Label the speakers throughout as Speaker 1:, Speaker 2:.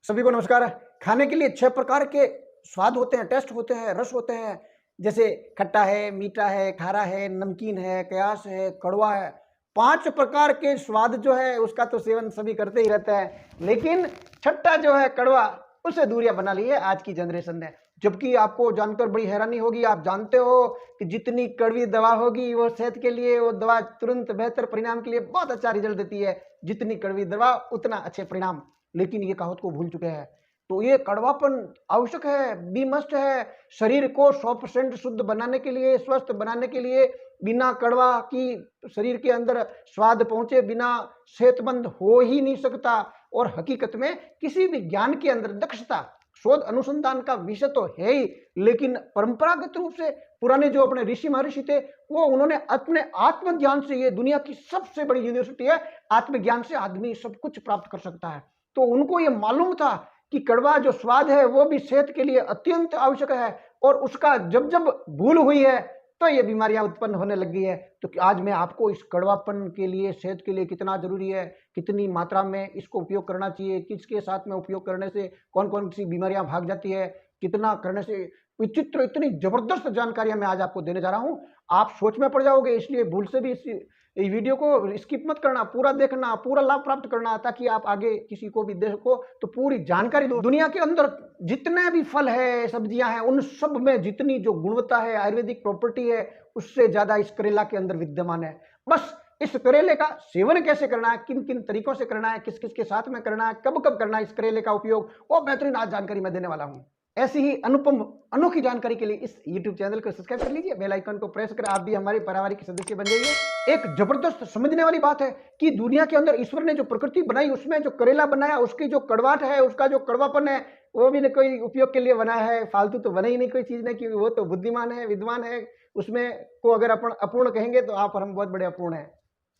Speaker 1: सभी को नमस्कार। खाने के लिए 6 प्रकार के स्वाद होते हैं, टेस्ट होते हैं, रस होते हैं। जैसे खट्टा है, मीठा है, खारा है, नमकीन है, कयास है, कड़वा है। 5 प्रकार के स्वाद जो है उसका तो सेवन सभी करते ही रहते हैं। लेकिन छठा जो है कड़वा, उससे दूरियां बना ली है आज की जनरेशन ने। जबकि आपको जानकर बड़ी हैरानी होगी, आप जानते हो कि जितनी कड़वी दवा होगी वो सेहत के लिए, वो दवा तुरंत बेहतर परिणाम के लिए बहुत अच्छा रिजल्ट देती है। जितनी कड़वी दवा उतना अच्छे परिणाम। लेकिन ये कहावत को भूल चुके हैं। तो ये कड़वापन आवश्यक है, बी मस्ट है। शरीर को 100% शुद्ध बनाने के लिए, स्वस्थ बनाने के लिए बिना कड़वा की शरीर के अंदर स्वाद पहुंचे बिना सेहतमंद हो ही नहीं सकता। और हकीकत में किसी भी ज्ञान के अंदर दक्षता, शोध अनुसंधान का विषय तो है ही, लेकिन परंपरागत रूप से पुराने जो अपने ऋषि महर्षि थे वो उन्होंने अपने आत्मज्ञान से, ये दुनिया की सबसे बड़ी यूनिवर्सिटी है, आत्मज्ञान से आदमी सब कुछ प्राप्त कर सकता है। तो उनको ये मालूम था कि कड़वा जो स्वाद है वो भी सेहत के लिए अत्यंत आवश्यक है। और उसका जब जब भूल हुई है तो ये बीमारियां उत्पन्न होने लग गई है। तो आज मैं आपको इस कड़वापन के लिए, सेहत के लिए कितना जरूरी है, कितनी मात्रा में इसको उपयोग करना चाहिए, किसके साथ में उपयोग करने से कौन कौन सी बीमारियां भाग जाती है, कितना करने से विचित्र, इतनी जबरदस्त जानकारियां मैं आज आपको देने जा रहा हूं। आप सोच में पड़ जाओगे, इसलिए भूल से भी इस वीडियो को स्किप मत करना, पूरा देखना, पूरा लाभ प्राप्त करना, ताकि आप आगे किसी को भी देखो तो पूरी जानकारी दो। दुनिया के अंदर जितने भी फल है, सब्जियां हैं, उन सब में जितनी जो गुणवत्ता है, आयुर्वेदिक प्रॉपर्टी है, उससे ज्यादा इस करेला के अंदर विद्यमान है। बस इस करेले का सेवन कैसे करना है, किन किन तरीकों से करना है, किस किस के साथ में करना है, कब कब करना है इस करेले का उपयोग, वो बेहतरीन आज जानकारी मैं देने वाला हूं। ऐसी ही अनुपम अनोखी जानकारी के लिए इस YouTube चैनल को सब्सक्राइब कर लीजिए, बेल आइकन को प्रेस कर आप भी हमारे पारिवारिक सदस्य बन जाइए। एक जबरदस्त समझने वाली बात है कि दुनिया के अंदर ईश्वर ने जो प्रकृति बनाई, उसमें जो करेला बनाया, उसकी जो कड़वाहट है, उसका जो कड़वापन है, वो भी कोई उपयोग के लिए बनाया है, फालतू तो बना ही नहीं कोई चीज ने, कि वो तो बुद्धिमान है, विद्वान है। उसमें को अगर अपन अपूर्ण कहेंगे तो आप हम बहुत बड़े अपूर्ण है।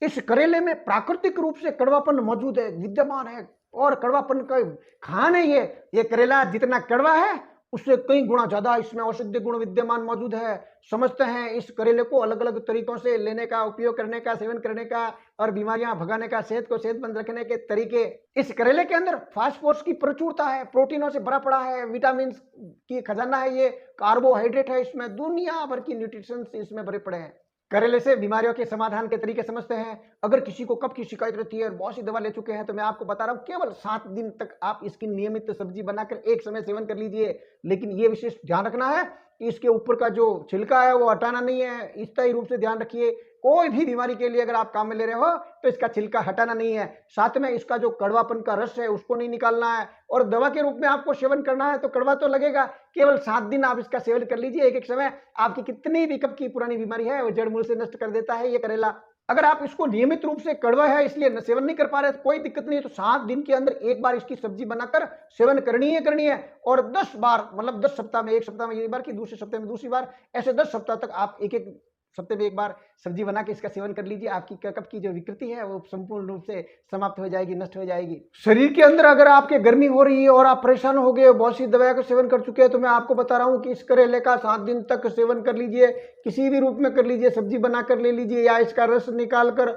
Speaker 1: इस करेले में प्राकृतिक रूप से कड़वापन मौजूद है, विद्यमान है। और कड़वापन का खान है ये करेला, जितना कड़वा है उससे कई गुना ज्यादा इसमें औषधीय गुण विद्यमान मौजूद है। समझते हैं इस करेले को अलग अलग तरीकों से लेने का, उपयोग करने का, सेवन करने का और बीमारियां भगाने का, सेहत को सेहतमंद रखने के तरीके। इस करेले के अंदर फास्फोरस की प्रचुरता है, प्रोटीनों से भरा पड़ा है, विटामिन की खजाना है, ये कार्बोहाइड्रेट है, इसमें दुनिया भर की न्यूट्रिशन इसमें भरे पड़े हैं। करेले से बीमारियों के समाधान के तरीके समझते हैं। अगर किसी को कफ की शिकायत रहती है और बहुत सी दवा ले चुके हैं तो मैं आपको बता रहा हूं, केवल 7 दिन तक आप इसकी नियमित सब्जी बनाकर एक समय सेवन कर लीजिए। लेकिन ये विशेष ध्यान रखना है कि इसके ऊपर का जो छिलका है वो हटाना नहीं है, स्थायी रूप से ध्यान रखिए। कोई भी बीमारी के लिए अगर आप काम में ले रहे हो तो इसका छिलका हटाना नहीं है। साथ में इसका जो कड़वापन का रस है उसको नहीं निकालना है। और दवा के रूप में आपको सेवन करना है तो कड़वा तो लगेगा। केवल 7 दिन आप इसका सेवन कर लीजिए एक एक समय, आपकी कितनी भी कफ की पुरानी बीमारी है वो जड़ मूल से नष्ट कर देता है ये करेला। अगर आप इसको नियमित रूप से, कड़वा है इसलिए सेवन नहीं कर पा रहे तो कोई दिक्कत नहीं है, तो 7 दिन के अंदर एक बार इसकी सब्जी बनाकर सेवन करनी है। और 10 बार, मतलब 10 सप्ताह में, एक सप्ताह में एक बार की, दूसरे सप्ताह में दूसरी बार, ऐसे 10 सप्ताह तक आप एक एक सप्ताह में एक बार सब्जी बना के इसका सेवन कर लीजिए। आपकी कफ की जो विकृति है वो संपूर्ण रूप से समाप्त हो जाएगी, नष्ट हो जाएगी। शरीर के अंदर अगर आपके गर्मी हो रही है और आप परेशान हो गए, बहुत सी दवाइयों का सेवन कर चुके हैं, तो मैं आपको बता रहा हूं कि इस करेले का 7 दिन तक सेवन कर लीजिए। किसी भी रूप में कर लीजिए, सब्जी बनाकर ले लीजिए या इसका रस निकाल कर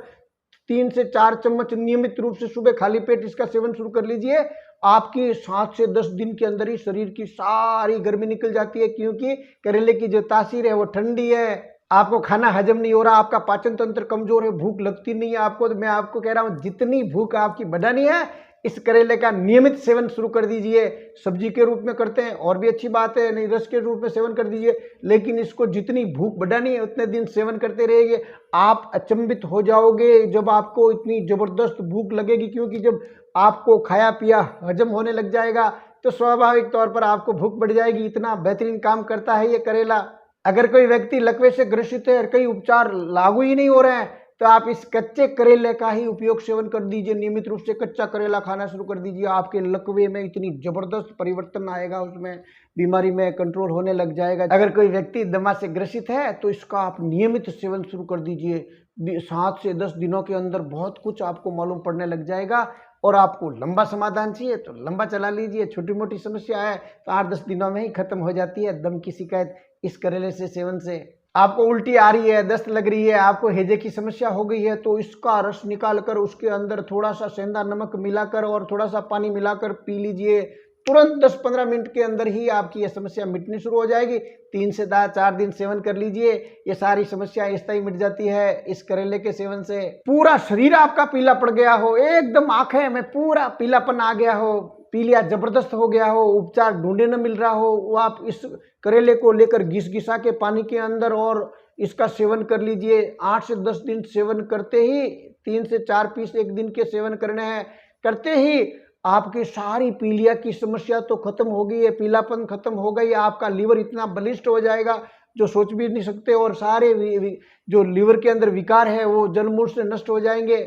Speaker 1: 3 से 4 चम्मच नियमित रूप से सुबह खाली पेट इसका सेवन शुरू कर लीजिए। आपकी 7 से 10 दिन के अंदर ही शरीर की सारी गर्मी निकल जाती है, क्योंकि करेले की जो तासीर है वो ठंडी है। आपको खाना हजम नहीं हो रहा, आपका पाचन तंत्र कमजोर है, भूख लगती नहीं है आपको, तो मैं आपको कह रहा हूं जितनी भूख आपकी बढ़ानी है इस करेले का नियमित सेवन शुरू कर दीजिए। सब्जी के रूप में करते हैं और भी अच्छी बात है, नहीं रस के रूप में सेवन कर दीजिए, लेकिन इसको जितनी भूख बढ़ानी है उतने दिन सेवन करते रहिए। आप अचंभित हो जाओगे जब आपको इतनी जबरदस्त भूख लगेगी, क्योंकि जब आपको खाया पिया हजम होने लग जाएगा तो स्वाभाविक तौर पर आपको भूख बढ़ जाएगी। इतना बेहतरीन काम करता है ये करेला। अगर कोई व्यक्ति लकवे से ग्रसित है और कई उपचार लागू ही नहीं हो रहे हैं तो आप इस कच्चे करेले का ही उपयोग सेवन कर दीजिए। नियमित रूप से कच्चा करेला खाना शुरू कर दीजिए। आपके लकवे में इतनी जबरदस्त परिवर्तन आएगा, उसमें बीमारी में कंट्रोल होने लग जाएगा। अगर कोई व्यक्ति दमा से ग्रसित है तो इसका आप नियमित सेवन शुरू कर दीजिए। 7 से 10 दिनों के अंदर बहुत कुछ आपको मालूम पड़ने लग जाएगा। और आपको लंबा समाधान चाहिए तो लंबा चला लीजिए, छोटी मोटी समस्या है तो 8-10 दिनों में ही खत्म हो जाती है दम की शिकायत इस करेले से सेवन से। आपको उल्टी आ रही है, दस्त लग रही है, आपको हैजे की समस्या हो गई है, तो इसका रस निकाल कर उसके अंदर थोड़ा सा सेंधा नमक मिलाकर और थोड़ा सा पानी मिलाकर पी लीजिए। तुरंत 10-15 मिनट के अंदर ही आपकी यह समस्या मिटनी शुरू हो जाएगी। 3 से 4 दिन सेवन कर लीजिए, ये सारी समस्या स्थायी मिट जाती है इस करेले के सेवन से। पूरा शरीर आपका पीला पड़ गया हो, एकदम आंखें में पूरा पीलापन आ गया हो, पीलिया जबरदस्त हो गया हो, उपचार ढूंढे न मिल रहा हो, वो आप इस करेले को लेकर घिसा के पानी के अंदर और इसका सेवन कर लीजिए। 8 से 10 दिन सेवन करते ही 3 से 4 पीस एक दिन के सेवन करने हैं, करते ही आपकी सारी पीलिया की समस्या तो खत्म हो गई है, पीलापन खत्म हो गई, आपका लीवर इतना बलिष्ठ हो जाएगा जो सोच भी नहीं सकते, और सारे जो लीवर के अंदर विकार है वो जलमूल से नष्ट हो जाएंगे।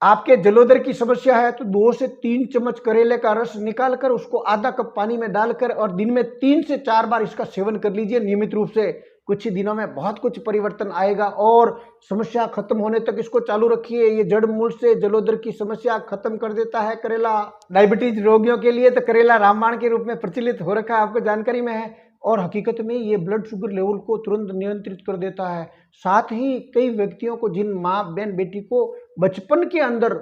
Speaker 1: आपके जलोदर की समस्या है तो 2 से 3 चम्मच करेले का रस निकाल कर उसको आधा कप पानी में डालकर और दिन में 3 से 4 बार इसका सेवन कर लीजिए नियमित रूप से। कुछ ही दिनों में बहुत कुछ परिवर्तन आएगा और समस्या खत्म होने तक इसको चालू रखिए। ये जड़ मूल से जलोदर की समस्या खत्म कर देता है करेला। डायबिटीज रोगियों के लिए तो करेला रामबाण के रूप में प्रचलित हो रखा है, आपको जानकारी में है, और हकीकत में ये ब्लड शुगर लेवल को तुरंत नियंत्रित कर देता है। साथ ही कई व्यक्तियों को, जिन माँ बहन बेटी को बचपन के अंदर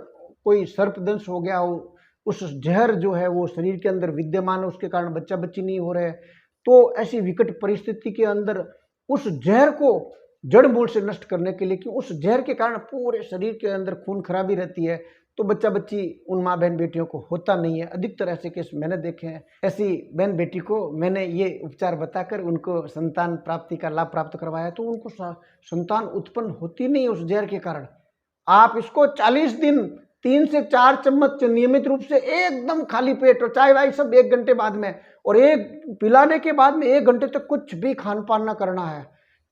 Speaker 1: कोई सर्पदंश हो गया हो, उस जहर जो है वो शरीर के अंदर विद्यमान है, उसके कारण बच्चा बच्ची नहीं हो रहे, तो ऐसी विकट परिस्थिति के अंदर उस जहर को जड़ मूल से नष्ट करने के लिए, कि उस जहर के कारण पूरे शरीर के अंदर खून खराबी रहती है, तो बच्चा बच्ची उन माँ बहन बेटियों को होता नहीं है। अधिकतर ऐसे केस मैंने देखे हैं। ऐसी बहन बेटी को मैंने ये उपचार बताकर उनको संतान प्राप्ति का लाभ प्राप्त करवाया, तो उनको संतान उत्पन्न होती नहीं उस जहर के कारण। आप इसको 40 दिन 3 से 4 चम्मच नियमित रूप से एकदम खाली पेट, और चाय वाय सब 1 घंटे बाद में, और एक पिलाने के बाद में 1 घंटे तक कुछ भी खान पान ना करना है।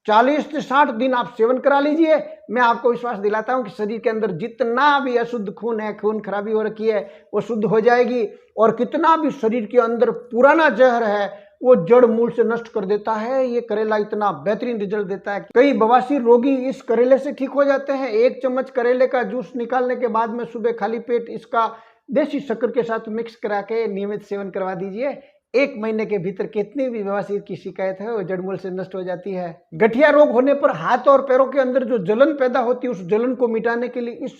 Speaker 1: 40 से 60 दिन आप सेवन करा लीजिए। मैं आपको विश्वास दिलाता हूं कि शरीर के अंदर जितना भी अशुद्ध खून है, खून खराबी हो रखी है, वो शुद्ध हो जाएगी, और कितना भी शरीर के अंदर पुराना जहर है वो जड़ मूल से नष्ट कर देता है। ये करेला इतना बेहतरीन रिजल्ट देता है, कई बवासीर रोगी इस करेले से ठीक हो जाते हैं। 1 चम्मच करेले का जूस निकालने के बाद में सुबह खाली पेट इसका देसी शक्कर के साथ मिक्स करा के नियमित सेवन करवा दीजिए। 1 महीने के भीतर कितनी भी बवासीर की शिकायत है वो जड़मूल से नष्ट हो जाती है। गठिया रोग होने पर हाथ और पैरों के अंदर जो जलन पैदा होती है, उस जलन को मिटाने के लिए इस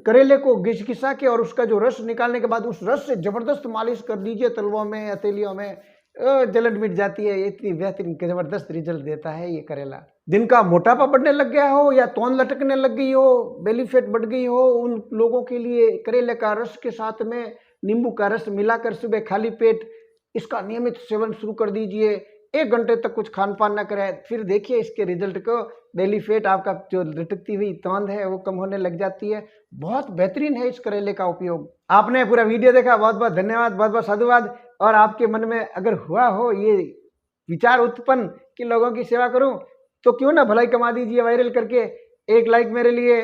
Speaker 1: करेले को घिसा के और उसका जो रस निकालने के बाद उस रस से जबरदस्त मालिश कर दीजिए तलवों में, हथेलियों में, जलन मिट जाती है। इतनी बेहतरीन जबरदस्त रिजल्ट देता है ये करेला। जिनका मोटापा बढ़ने लग गया हो या तौन लटकने लग गई हो, बेली फैट बढ़ गई हो, उन लोगों के लिए करेले का रस के साथ में नींबू का रस मिलाकर सुबह खाली पेट इसका नियमित सेवन शुरू कर दीजिए। 1 घंटे तक कुछ खान पान ना करें, फिर देखिए इसके रिजल्ट को। बेली फैट, आपका जो लटकती हुई तौंद है वो कम होने लग जाती है। बहुत बेहतरीन है इस करेले का उपयोग। आपने पूरा वीडियो देखा, बहुत बहुत धन्यवाद, बहुत बहुत साधुवाद। और आपके मन में अगर हुआ हो ये विचार उत्पन्न कि लोगों की सेवा करूं, तो क्यों ना भलाई कमा दीजिए वायरल करके। 1 लाइक मेरे लिए।